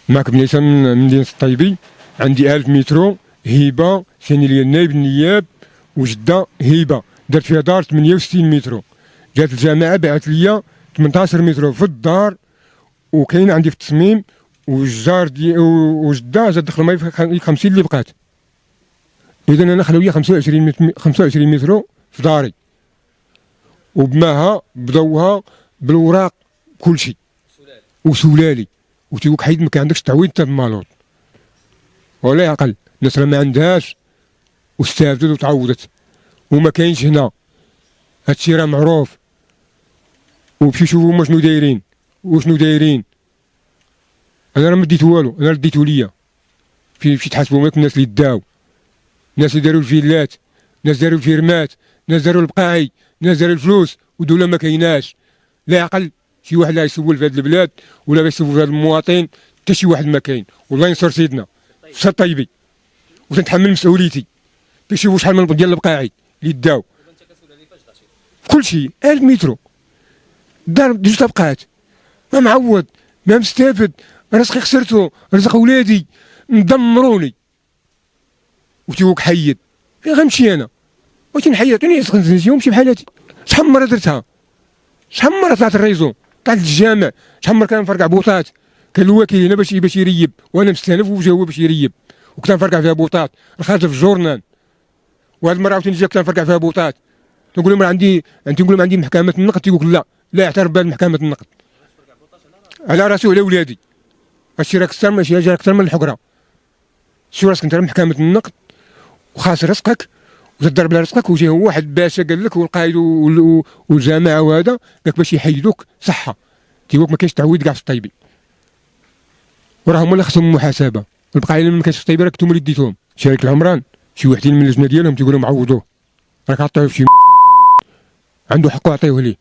معك بنيسه من مدينه الطيبي. عندي 1000 مترو هيبه ثاني لي نائب النياب، وجده هيبه درت فيها دار 68 مترو. جات الجماعه باعت لي 18 مترو في الدار، وكاين عندي في التصميم. والجار دي وجده زاد دخل معايا في 50 اللي بقات. اذا انا خلاو لي 25 مترو في داري، وبماها بضوها بالوراق كلشي وسلالي. وتيوك حيد ما كان عندكش تعويض تاع المالوط ولا يعقل. الناس راه ما عندهاش واستافدت وتعوضت، وما كاينش هنا. هادشي راه معروف. ومشيو شوفوا هما شنو دايرين وشنو دايرين. انا راه ما ديت والو، انا رديتو ليا. في تحاسبوا معاك الناس اللي داو، الناس اللي داروا الفيلات، ناس داروا الفيرمات، ناس داروا البقاعي، ناس داروا الفلوس، ودوله ما كايناش. لا يعقل شي واحد لا يسول في هذا البلاد ولا يسول في هذا المواطن. حتى شي واحد ما كاين. والله ينصر سيدنا في طيبي، وتنتحمل مسؤوليتي. كيشوفوا شحال من ديال البقاعي اللي داو كل شيء. 1000 مترو دار جوج طبقات، ما معوض ما مستافد. رزقي خسرته، رزق ولادي مدمروني. وتيوك حيد فين غنمشي انا؟ واش نحيد؟ انا نسيهم ونمشي بحالاتي. شحال من مره درتها، شحال من مره طلعت الريزو، طلعت الجامع، شحال من مره كنفرقع بوطات. كان الوكيل هنا باش يريب، وانا مستانف وجا هو باش يريب، وكنت نفرقع فيها بوطات خارجه في الجورنال. وهاد المره عاوتاني جا كنت نفرقع فيها بوطات. تنقول لهم نقول لهم عندي محكمه النقد. تيقول لا لا اعترف بها محكمه النقد على راسي وعلى ولادي. هادشي راك اكثر ماشي جا اكثر من الحقره. شو راسك انت محكمه النقد وخاص رزقك وتضرب على رزقك. وجا هو واحد باشا قال لك، والقائد والجماعه وهذا قال لك باش يحيدوك صحه. تيقولك ما كاينش تعويض كاع في الطيبي، وراهم اللي خصهم محاسبه. البقايه اللي ما كاينش في الطيبي راك نتوما اللي ديتوهم. شريك العمران شي وحدين من اللجنه ديالهم تيقولوا لهم عوضوه، راك عطيوه في شي عنده حقه عطيوه ليه.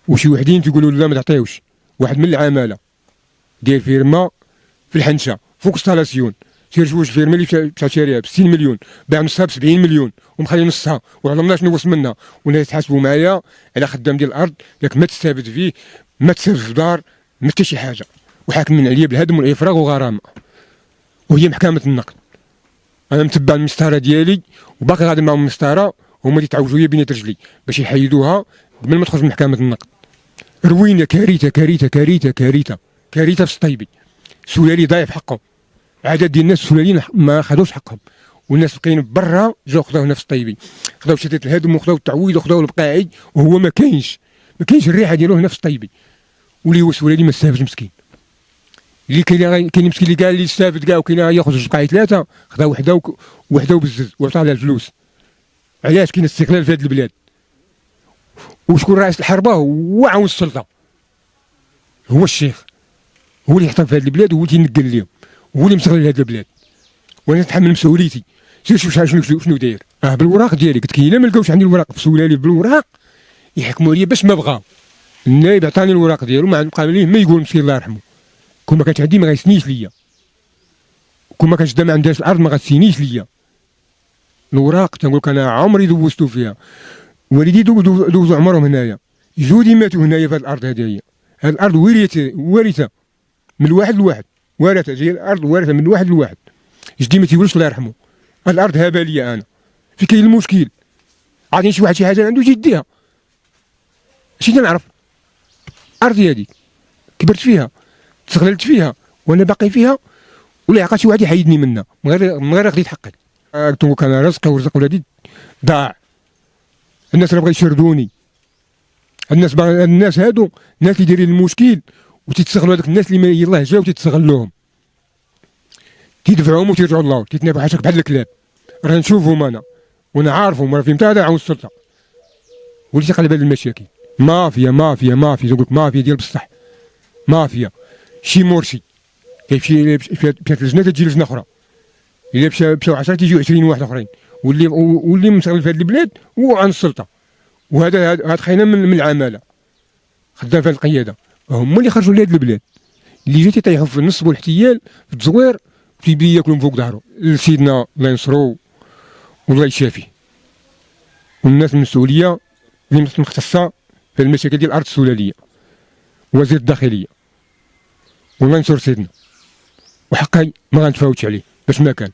وشي وحدين تيقولوا لا ما تعطيوش. واحد من العماله داير فيرما في الحنشه فوق ستالاسيون، شوف فيرما اللي مشى شاريها ب 60 مليون، باع نصها ب 70 مليون ومخلي نصها، وعلمنا شنو وصل منها. والناس يتحاسبوا معايا على خدام ديال الارض، ياك ما تستافد فيه، ما تستافد في دار، ما حتى شي حاجه. وحاكمين عليا بالهدم والافراغ وغرامه. وهي محكمه النقد. انا متبع المسطره ديالي وباقي غادي معهم المسطره، هما اللي تعوجوا لي بين رجلي باش يحيدوها قبل ما تخرج من محكمه النقد. روينه كارثه كارثه كارثه كارثه كارثه في الطيبي. سلالي ضايف حقهم، عدد ديال الناس سلاليين ما خدوش حقهم، والناس بقينا برا جاو خداو هنا في الطيبي، خداو شتات الهدم وخداو التعويض وخداو البقاعي، وهو ما كاينش الريحه ديالو هنا في الطيبي. واللي هو سلالي ما استافدش مسكين. اللي كاين مسكين اللي كاع اللي استافد كاع، وكاين ياخذ جوج بقاعي ثلاثه، خدا وحده وبزز وعطى على الفلوس. علاش كاين استقلال في هذه البلاد؟ وشكون رئيس الحربه؟ هو عاون السلطه، هو الشيخ، هو اللي يحطم في هذه البلاد، وهو اللي ينقل لهم، هو اللي مستغل هذه البلاد. وانا نتحمل مسؤوليتي. سير شوف شنو داير. بالوراق ديالي قلت لك الا ما لقاوش عندي الوراق في سولالي بالوراق يحكموا عليا باش ما بغاو. النايب عطاني الوراق ديالو، ما بقى ليه ما يقول مسكين الله يرحمه. كون ما كانت عندي ما غيسنيش ليا، كون ما كانش دا ما عندهاش الارض ما غتسينيش ليا. الوراق تنقول لك انا عمري دوزتو فيها، والدي دوزوا عمرهم هنايا، جودي ماتوا هنايا في هذه الارض. هذه هذه الارض ورثه من الواحد لواحد، ورثه جايه الارض ورثه من الواحد لواحد. جدي ما تيقولش الله يرحمه هذه الارض هابه ليا انا. في كاين المشكل عاطيني شي واحد شي حاجه عنده يديها. اش نعرف ارضي هذيك كبرت فيها تغللت فيها وانا باقي فيها، ولا يعقل شي واحد يحيدني منها من غير ياخذ حقي. قلت لك انا رزقي ورزق ولادي ضاع. الناس راه بغاو يشردوني. الناس هادو الناس اللي دايرين المشكل وتيتستغلوا هذوك الناس اللي ما يلاه جاو تيتستغلوهم، تيدفعوهم وتيرجعوا لله تيتنافعوا حاشاك بحال الكلاب. راه نشوفهم انا وانا عارفهم، راه فهمت. هذا عاون السلطه واللي تيقلب هذه المشاكل. مافيا مافيا مافيا تقول لك مافيا ديال بصح. مافيا شي مرشي كيمشي مشات لجنه تجي لجنه اخرى، الا مشاو 10 تيجيو 20 واحد اخرين، واللي مشغل في هذه البلاد هو عن السلطه. وهذا خاينا من العماله خدام في القياده، هما اللي خرجوا لهذه البلاد، اللي جا تيطيحوا في النصب والاحتيال في التزوير تيبي ياكلوا من فوق ظهره. سيدنا الله ينصرو والله يشافيه، والناس المسؤوليه اللي مختصه في المشاكل ديال الارض السلاليه، وزير الداخليه والله ينصر سيدنا وحقي ما غنتفاوتش عليه باش ما كان.